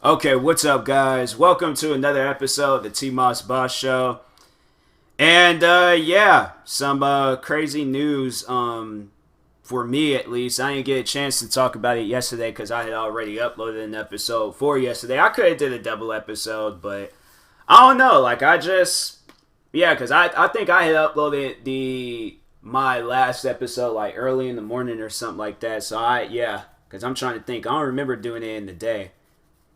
Okay, what's up, guys? Welcome to another episode of the TMossBoss Show. And yeah, some crazy news. For me at least, I didn't get a chance to talk about it yesterday because I had already uploaded an episode for yesterday. I could have did a double episode, but I don't know. Like I just yeah, because I think I had uploaded the my last episode like early in the morning or something like that. So because I'm trying to think. I don't remember doing it in the day.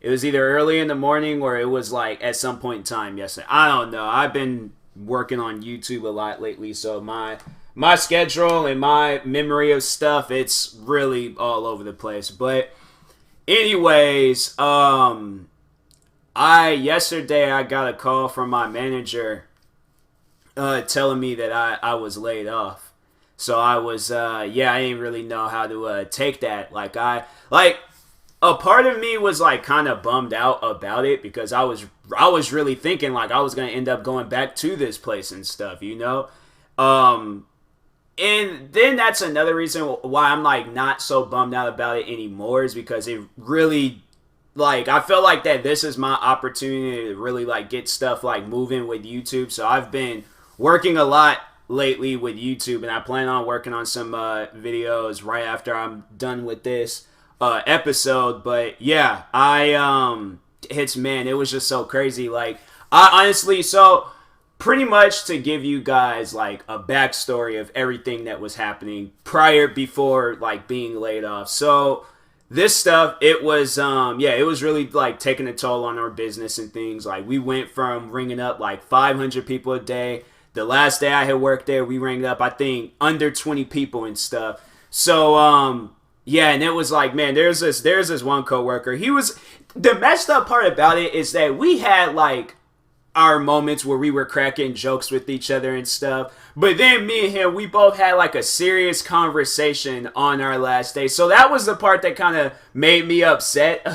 It was either early in the morning or it was like at some point in time yesterday. I don't know. I've been working on YouTube a lot lately, so my schedule and my memory of stuff, it's really all over the place. But anyways, I yesterday I got a call from my manager telling me that I was laid off. So I was I didn't really know how to take that. Like a part of me was like kind of bummed out about it because I was really thinking like I was gonna end up going back to this place and stuff, you know. Um, and then that's another reason why I'm like not so bummed out about it anymore is because it really like I feel like that this is my opportunity to really like get stuff like moving with YouTube. So I've been working a lot lately with YouTube, and I plan on working on some videos right after I'm done with this episode. But yeah, it was just so crazy. Like I honestly, so pretty much to give you guys like a backstory of everything that was happening before like being laid off. So this stuff, it was really like taking a toll on our business and things. Like we went from ringing up like 500 people a day. The last day I had worked there, we rang up I think under 20 people and stuff. So yeah, and it was like, man, there's this one coworker. He was the messed up part about it is that we had like our moments where we were cracking jokes with each other and stuff. But then me and him, we both had like a serious conversation on our last day. So that was the part that kind of made me upset.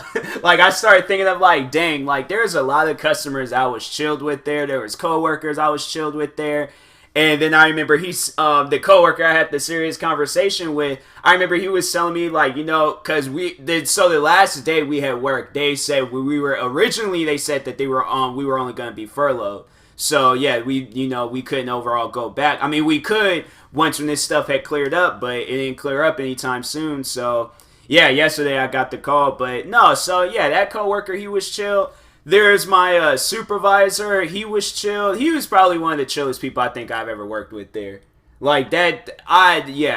Like I started thinking of like, dang, like there's a lot of customers I was chilled with there. There was coworkers I was chilled with there. And then I remember the coworker I had the serious conversation with. I remember he was telling me like, you know, because the last day we had work, they said they said that we were only going to be furloughed. So yeah, we couldn't overall go back. I mean, we could once when this stuff had cleared up, but it didn't clear up anytime soon. So yeah, yesterday I got the call, but no, so yeah, that coworker, he was chill. There's my supervisor. He was chill. He was probably one of the chillest people I think I've ever worked with there. Like that,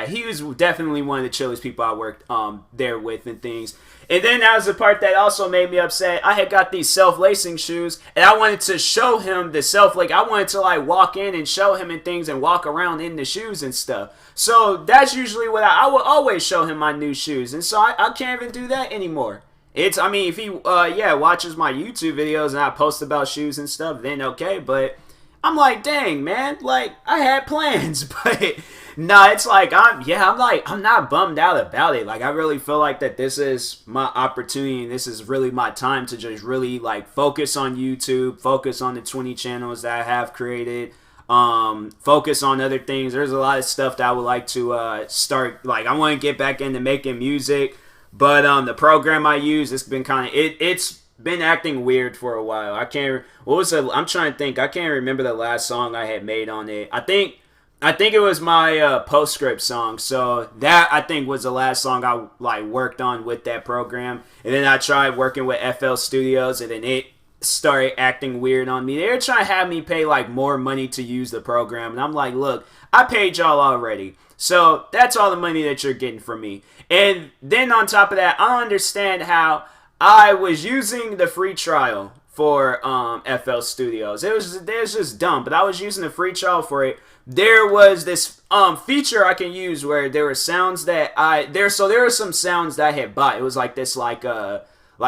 he was definitely one of the chillest people I worked there with and things. And then that was the part that also made me upset. I had got these self-lacing shoes, and I wanted to show him the I wanted to like walk in and show him and things and walk around in the shoes and stuff. So that's usually what I would always show him my new shoes, and so I can't even do that anymore. I mean, if he, watches my YouTube videos and I post about shoes and stuff, then okay, but I'm like, dang, man, like, I had plans, but, no, it's like, I'm not bummed out about it, like, I really feel like that this is my opportunity, and this is really my time to just really, like, focus on YouTube, focus on the 20 channels that I have created, focus on other things. There's a lot of stuff that I would like to, start, like, I want to get back into making music. But the program I use, it's been it's been acting weird for a while. I'm trying to think. I can't remember the last song I had made on it. I think it was my postscript song. So that I think was the last song I like worked on with that program. And then I tried working with FL Studios, and then it started acting weird on me. They were trying to have me pay like more money to use the program, and I'm like, look, I paid y'all already. So that's all the money that you're getting from me. And then on top of that, I understand how I was using the free trial for FL Studios. It was just dumb, but I was using the free trial for it. There was this feature I can use where there were sounds that there were some sounds that I had bought. It was like this like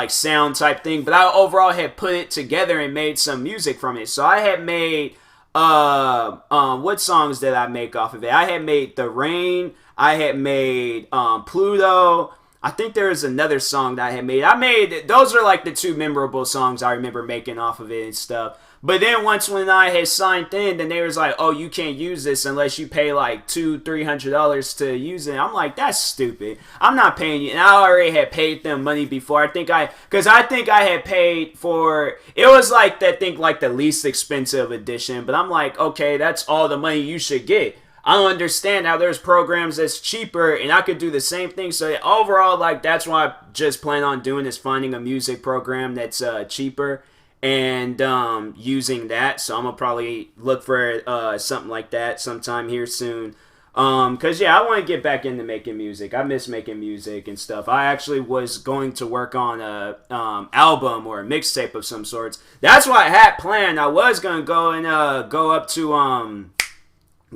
sound type thing, but I overall had put it together and made some music from it. So I had made what songs did I make off of it? I had made The Rain, I had made Pluto, I think there was another song that I had made. Those are like the two memorable songs I remember making off of it and stuff. But then once when I had signed in, then they was like, oh, you can't use this unless you pay like $200-$300 to use it. I'm like, that's stupid. I'm not paying you. And I already had paid them money before. I think I had paid for, it was like the least expensive edition. But I'm like, okay, that's all the money you should get. I don't understand how there's programs that's cheaper and I could do the same thing. So overall, like, that's why I just plan on doing is finding a music program that's cheaper and using that. So I'm gonna probably look for something like that sometime here soon. Cause yeah, I want to get back into making music. I miss making music and stuff. I actually was going to work on a album or a mixtape of some sorts. That's what I had planned. I was gonna go and go up to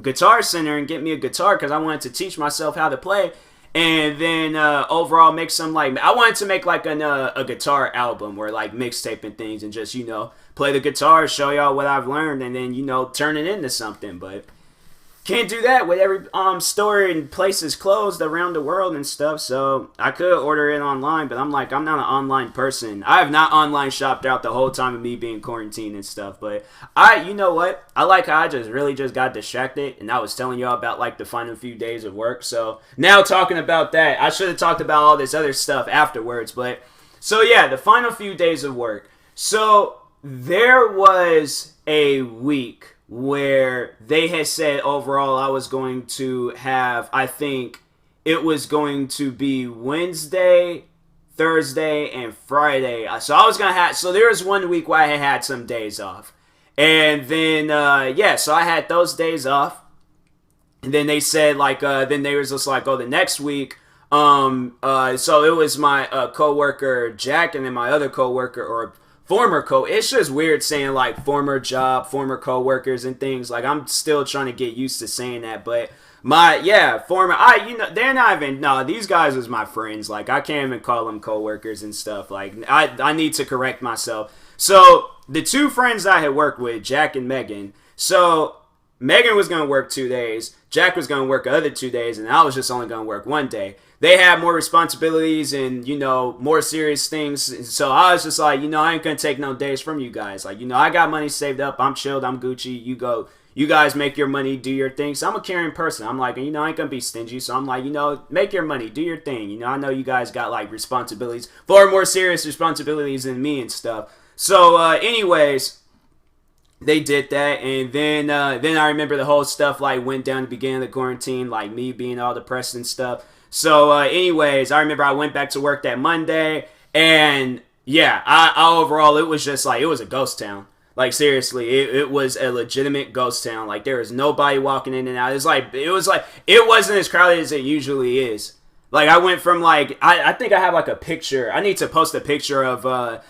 Guitar Center and get me a guitar because I wanted to teach myself how to play, and then overall make some, like, I wanted to make like a guitar album or like mixtape and things, and just, you know, play the guitar, show y'all what I've learned, and then, you know, turn it into something. But can't do that with every store and places closed around the world and stuff. So I could order it online, but I'm like, I'm not an online person. I have not online shopped out the whole time of me being quarantined and stuff. But you know what? I like how I just got distracted, and I was telling y'all about like the final few days of work. So now talking about that, I should have talked about all this other stuff afterwards. But so yeah, the final few days of work. So there was a week where they had said overall I was going to have, I think it was going to be Wednesday, Thursday, and Friday. So I was going to have, so there was 1 week where I had some days off. And then, so I had those days off. And then they said, like, then they was just like, oh, the next week, so it was my coworker Jack, and then my other coworker, or it's just weird saying like former job, former co-workers and things. Like, I'm still trying to get used to saying that, but they're not even, no, these guys was my friends. Like, I can't even call them co-workers and stuff. Like, I need to correct myself. So the two friends I had worked with, Jack and Megan, so Megan was going to work 2 days, Jack was going to work the other 2 days, and I was just only going to work 1 day. They had more responsibilities and, you know, more serious things. So I was just like, you know, I ain't going to take no days from you guys. Like, you know, I got money saved up. I'm chilled. I'm Gucci. You guys make your money, do your thing. So I'm a caring person. I'm like, you know, I ain't going to be stingy. So I'm like, you know, make your money, do your thing. You know, I know you guys got like responsibilities, far more serious responsibilities than me and stuff. So anyways, they did that, and then I remember the whole stuff like went down at the beginning of the quarantine, like me being all depressed and stuff. So anyways, I remember I went back to work that Monday, and yeah, I overall, it was just like, it was a ghost town. Like, seriously, it was a legitimate ghost town. Like, there was nobody walking in and out. It wasn't as crowded as it usually is. Like, I went from, like, I think I have, like, a picture. I need to post a picture of,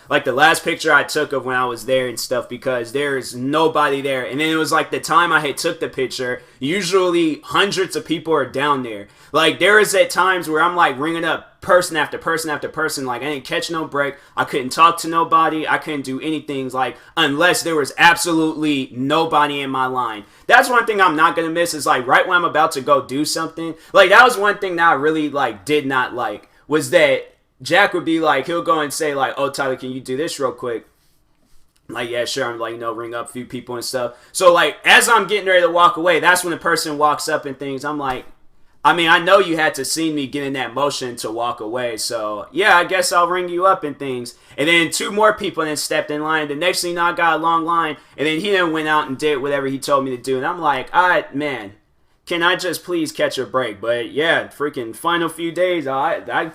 like, the last picture I took of when I was there and stuff, because there's nobody there. And then it was, like, the time I had took the picture, usually hundreds of people are down there. Like, there is at times where I'm, like, ringing up person after person after person. Like, I didn't catch no break. I couldn't talk to nobody. I couldn't do anything, like, unless there was absolutely nobody in my line. That's one thing I'm not going to miss, is, like, right when I'm about to go do something. Like, that was one thing that I really, like, did not like, was that Jack would be like, he'll go and say, like, oh, Tyler, can you do this real quick? I'm like, yeah, sure. I'm like, you know, ring up a few people and stuff. So, like, as I'm getting ready to walk away, that's when the person walks up and things. I'm like, I mean, I know you had to see me get in that motion to walk away, so yeah, I guess I'll ring you up and things. And then two more people then stepped in line. The next thing you know, I got a long line, and then he then went out and did whatever he told me to do. And I'm like, all right, man, can I just please catch a break? But yeah, freaking final few days, it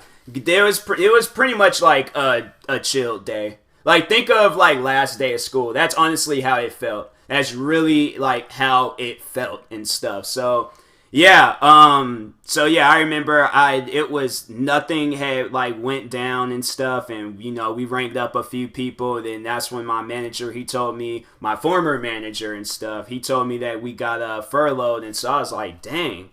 was pretty much like a chill day. Like, think of like last day of school. That's honestly how it felt. That's really like how it felt and stuff. So yeah, I remember it was nothing had like went down and stuff, and you know, we ranked up a few people. Then that's when my manager, he told me, my former manager and stuff, he told me that we got furloughed, and so I was like, dang.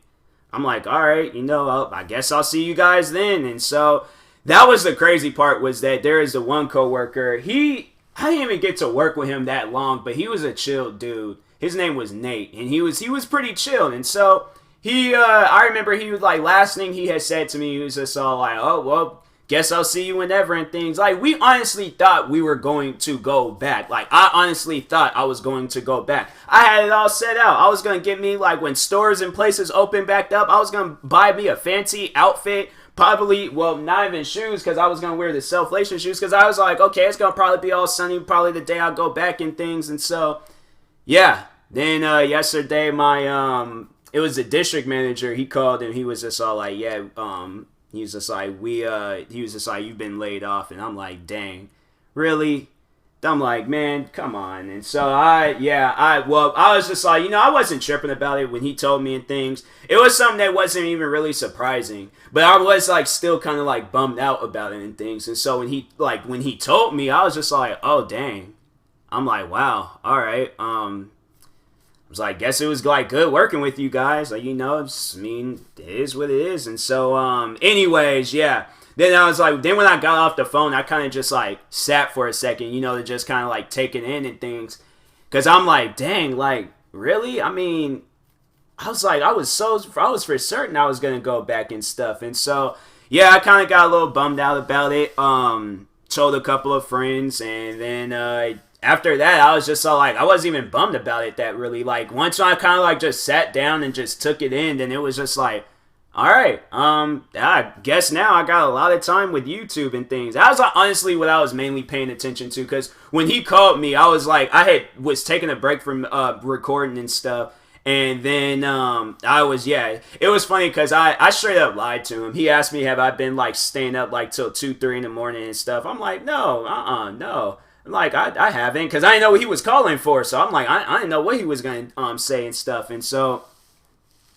I'm like, all right, you know, I guess I'll see you guys then. And so that was the crazy part, was that there is the one coworker. I didn't even get to work with him that long, but he was a chill dude. His name was Nate, and he was pretty chill, and so I remember he was like, last thing he had said to me, he was just all like, oh, well, guess I'll see you whenever and things. Like, we honestly thought we were going to go back. Like, I honestly thought I was going to go back. I had it all set out. I was going to get me, like, when stores and places open back up, I was going to buy me a fancy outfit. Probably, well, not even shoes, because I was going to wear the self-lacing shoes, because I was like, okay, it's going to probably be all sunny, probably the day I go back and things. And so, yeah. Then, yesterday, it was the district manager. He called and he was just all like, yeah, he was just like, you've been laid off. And I'm like, dang, really? I'm like, man, come on. And so I was just like, I wasn't tripping about it when he told me and things. It was something that wasn't even really surprising, but I was like still kind of like bummed out about it and things. And so when he told me, I was just like, oh, dang. I'm like, wow. All right. I was like, guess it was like good working with you guys. Like, it is what it is. And so, anyways, yeah. Then I was like, then when I got off the phone, I kind of just like sat for a second, to just kind of like take it in and things. Cause I'm like, dang, like, really? I mean, I was like, I was for certain I was going to go back and stuff. And so, yeah, I kind of got a little bummed out about it. Told a couple of friends. And then, after that, I was just all like, I wasn't even bummed about it that really. Like, once I kind of like just sat down and just took it in, then it was just like, all right, I guess now I got a lot of time with YouTube and things. That was honestly what I was mainly paying attention to, because when he called me, I was like, was taking a break from recording and stuff, and then it was funny because I straight up lied to him. He asked me, have I been like staying up like till 2-3 in the morning and stuff. I'm like, no, no. Like, I haven't, because I didn't know what he was calling for, so I'm like, I didn't know what he was going to say and stuff, and so...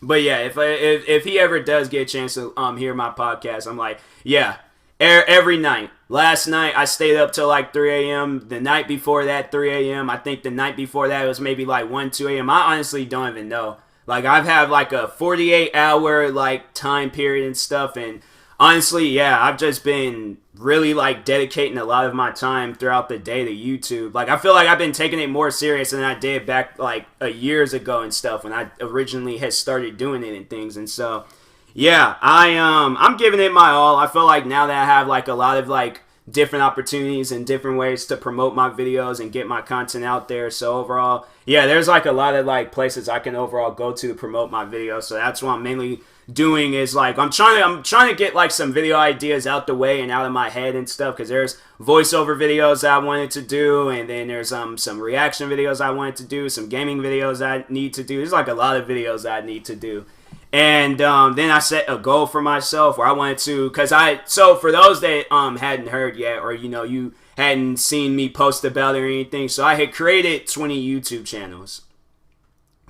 But yeah, if he ever does get a chance to hear my podcast, I'm like, yeah, every night. Last night I stayed up till like 3 a.m. The night before that, 3 a.m. I think the night before that it was maybe like 1-2 a.m. I honestly don't even know. Like, I've had like a 48-hour like time period and stuff, and honestly, yeah, I've just been really like dedicating a lot of my time throughout the day to YouTube. Like, I feel like I've been taking it more serious than I did back like years ago and stuff when I originally had started doing it and things. And so, yeah, I'm giving it my all. I feel like now that I have like a lot of like different opportunities and different ways to promote my videos and get my content out there. So overall, yeah, there's like a lot of like places I can overall go to promote my videos. So that's what I'm mainly doing, is like I'm trying to get like some video ideas out the way and out of my head and stuff, because there's voiceover videos that I wanted to do, and then there's some reaction videos I wanted to do, some gaming videos I need to do. There's like a lot of videos I need to do. And then I set a goal for myself where I wanted to, so for those that hadn't heard yet, or you hadn't seen me post about it or anything, so I had created 20 YouTube channels.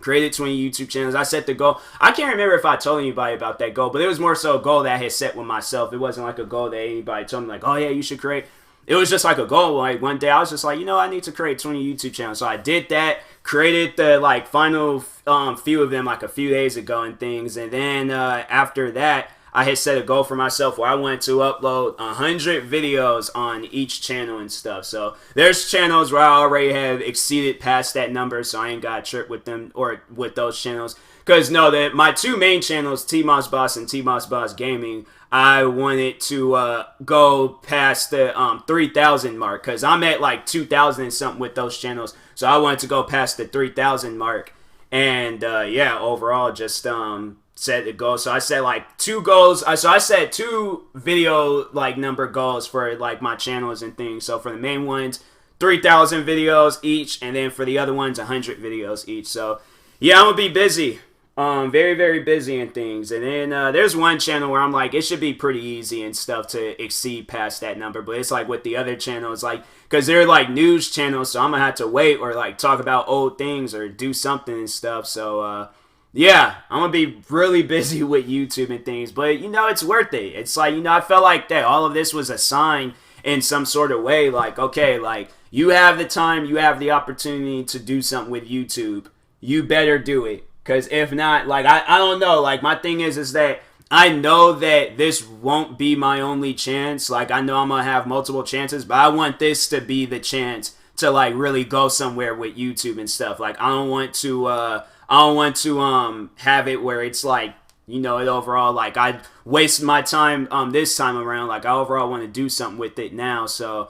I set the goal. I can't remember if I told anybody about that goal, but it was more so a goal that I had set with myself. It wasn't like a goal that anybody told me like, oh yeah, you should create. It was just like a goal. Like, one day I was just like, I need to create 20 YouTube channels. So I did that, created the like final few of them like a few days ago and things. And then after that, I had set a goal for myself where I wanted to upload 100 videos on each channel and stuff. So there's channels where I already have exceeded past that number, so I ain't got to trip with them or with those channels. Because my two main channels, TMossBoss and TMossBoss Gaming, I wanted to go past the 3,000 mark, because I'm at like 2,000 and something with those channels. So I wanted to go past the 3,000 mark. And yeah, overall just set the goal. So I set like 2 goals. So I set 2 video like number goals for like my channels and things. So for the main ones, 3,000 videos each, and then for the other ones, 100 videos each. So yeah, I'm gonna be busy. Very, very busy and things. And then there's one channel where I'm like, it should be pretty easy and stuff to exceed past that number. But it's like with the other channels, like, because they're like news channels, so I'm going to have to wait or like talk about old things or do something and stuff. So, yeah, I'm going to be really busy with YouTube and things. But, it's worth it. It's like, I felt like that all of this was a sign in some sort of way. Like, okay, like, you have the time, you have the opportunity to do something with YouTube. You better do it. Because if not, like, I don't know. Like, my thing is that I know that this won't be my only chance. Like, I know I'm going to have multiple chances, but I want this to be the chance to, like, really go somewhere with YouTube and stuff. Like, I don't want to I don't want to have it where it's like, you know, it overall, like, I wasted my time this time around. Like, I overall want to do something with it now. So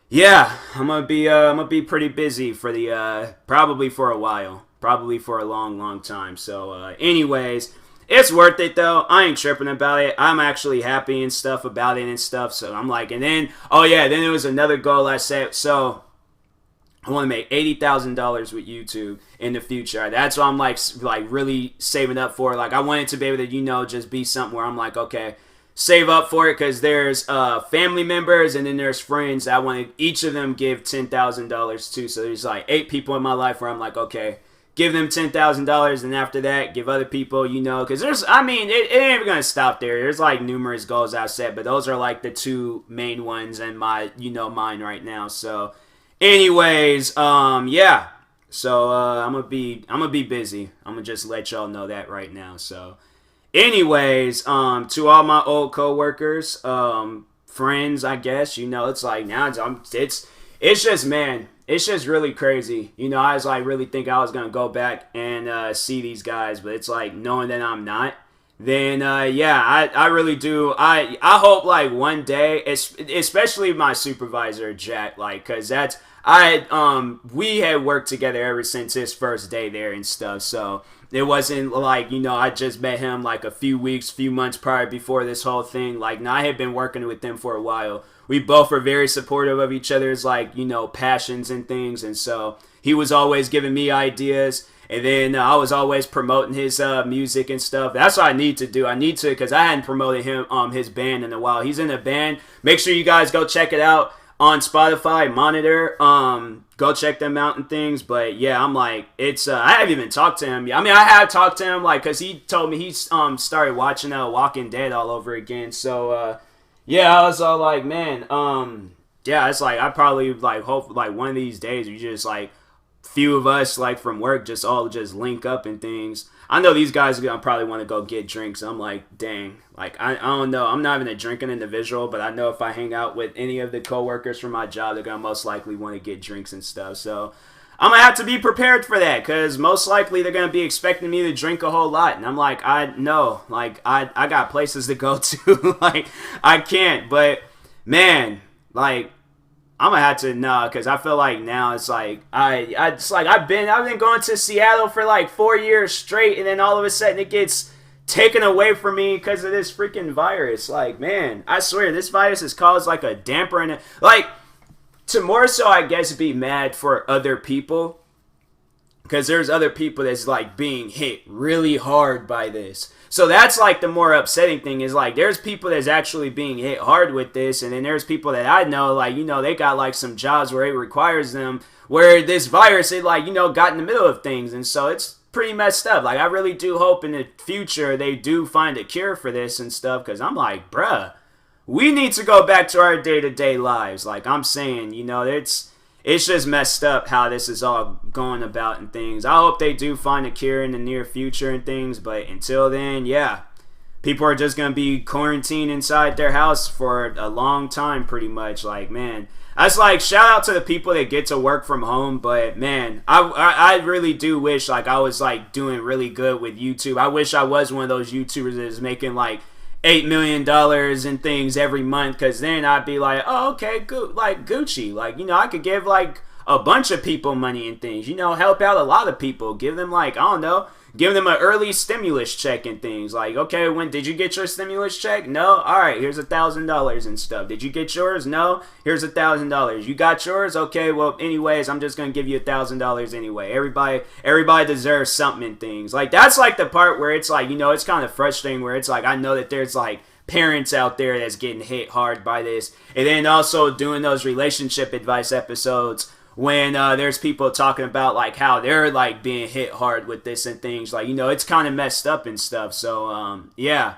yeah, I'm gonna be pretty busy for the probably for a while, probably for a long time. So anyways, it's worth it though. I ain't tripping about it. I'm actually happy and stuff about it and stuff. So I'm like, and then oh yeah, then there was another goal I set. So I want to make $80,000 with YouTube in the future. That's what I'm like really saving up for. Like, I want it to be able to, you know, just be something where I'm like, okay, save up for it, because there's family members and then there's friends. I want to each of them give $10,000 to. So there's like 8 people in my life where I'm like, okay, give them $10,000, and after that, give other people, you know, because there's, I mean, it ain't gonna stop there. There's like numerous goals I've set, but those are like the 2 main ones in my, you know, mind right now. So anyways, yeah. So I'm gonna be busy. I'm gonna just let y'all know that right now. So anyways, to all my old coworkers, friends, I guess, you know, it's like now it's just, man, it's just really crazy. You know, I was like really think I was gonna go back and see these guys, but it's like knowing that I'm not. Then yeah, I really do. I hope like one day, especially my supervisor Jack, like, cause that's we had worked together ever since his first day there and stuff. So it wasn't like, you know, I just met him like a few months prior before this whole thing. Like, no, I had been working with them for a while. We both were very supportive of each other's, like, you know, passions and things. And so he was always giving me ideas. And then I was always promoting his music and stuff. That's what I need to do. I need to, because I hadn't promoted him his band in a while. He's in a band. Make sure you guys go check it out on Spotify, Monitor. Go check them out and things. But yeah, I'm like, it's I haven't even talked to him. I mean, I have talked to him, like, because he told me he started watching Walking Dead all over again. So yeah, I was all like, man, yeah, it's like I probably like hope like one of these days we just like few of us like from work just all just link up and things. I know these guys are gonna probably want to go get drinks. I'm like, dang, like I don't know. I'm not even a drinking individual, but I know if I hang out with any of the coworkers from my job, they're gonna most likely want to get drinks and stuff. So I'm gonna have to be prepared for that, because most likely they're gonna be expecting me to drink a whole lot, and I'm like, I know, like I got places to go to, like I can't. But man, like I'm gonna have to because I feel like now it's like I've been going to Seattle for like 4 years straight, and then all of a sudden it gets taken away from me because of this freaking virus. Like, man, I swear this virus has caused like a damper in it. Like, to more so, I guess, be mad for other people, because there's other people that's like being hit really hard by this. So that's like the more upsetting thing, is like there's people that's actually being hit hard with this, and then there's people that I know, like, you know, they got like some jobs where it requires them, where this virus, it like, you know, got in the middle of things, and so it's pretty messed up. Like, I really do hope in the future they do find a cure for this and stuff, because I'm like, bruh, we need to go back to our day-to-day lives. Like I'm saying, you know, it's just messed up how this is all going about and things. I hope they do find a cure in the near future and things, but until then, yeah, people are just going to be quarantined inside their house for a long time pretty much. Like, man, that's like, shout out to the people that get to work from home, but man, I really do wish like I was like doing really good with YouTube. I wish I was one of those YouTubers that is making like $8 million and things every month, because then I'd be like, oh, okay, good, like Gucci, like, you know, I could give like a bunch of people money and things, you know, help out a lot of people, give them like, I don't know, give them an early stimulus check and things. Like, okay, when did you get your stimulus check? No? All right, here's $1,000 and stuff. Did you get yours? No? Here's $1,000. You got yours? Okay, well, anyways, I'm just gonna give you $1,000 anyway. Everybody deserves something and things. Like, that's like the part where it's like, you know, it's kind of frustrating, where it's like, I know that there's like parents out there that's getting hit hard by this, and then also doing those relationship advice episodes when there's people talking about like how they're like being hit hard with this and things. Like, you know, it's kind of messed up and stuff. So yeah,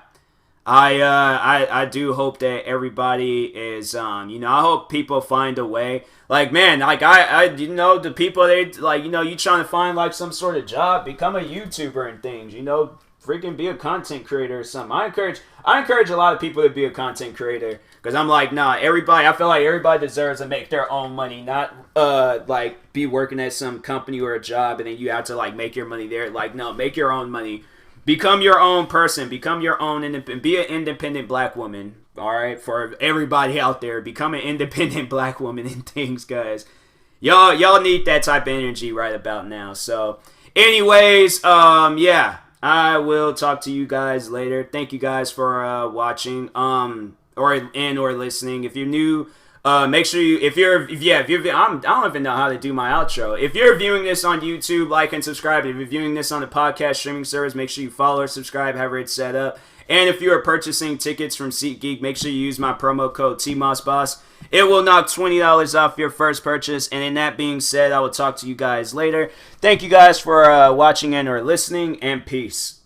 I do hope that everybody is you know, I hope people find a way. Like, man, like I you know, the people, they like, you know, you trying to find like some sort of job, become a YouTuber and things, you know, freaking be a content creator or something. I encourage a lot of people to be a content creator, Because I'm like, nah, I feel like everybody deserves to make their own money, not like be working at some company or a job and then you have to like make your money there. Like, no, make your own money. Become your own person. Become your own independent. Be an independent black woman. All right, for everybody out there, become an independent black woman and things, guys. Y'all need that type of energy right about now. So, anyways, yeah, I will talk to you guys later. Thank you guys for watching. Or listening. If you're new, make sure you I don't even know how to do my outro. If you're viewing this on YouTube, like and subscribe. If you're viewing this on the podcast streaming service, make sure you follow or subscribe, however it's set up. And if you are purchasing tickets from SeatGeek, make sure you use my promo code TMossBoss. It will knock $20 off your first purchase. And in that being said, I will talk to you guys later. Thank you guys for watching and or listening, and peace.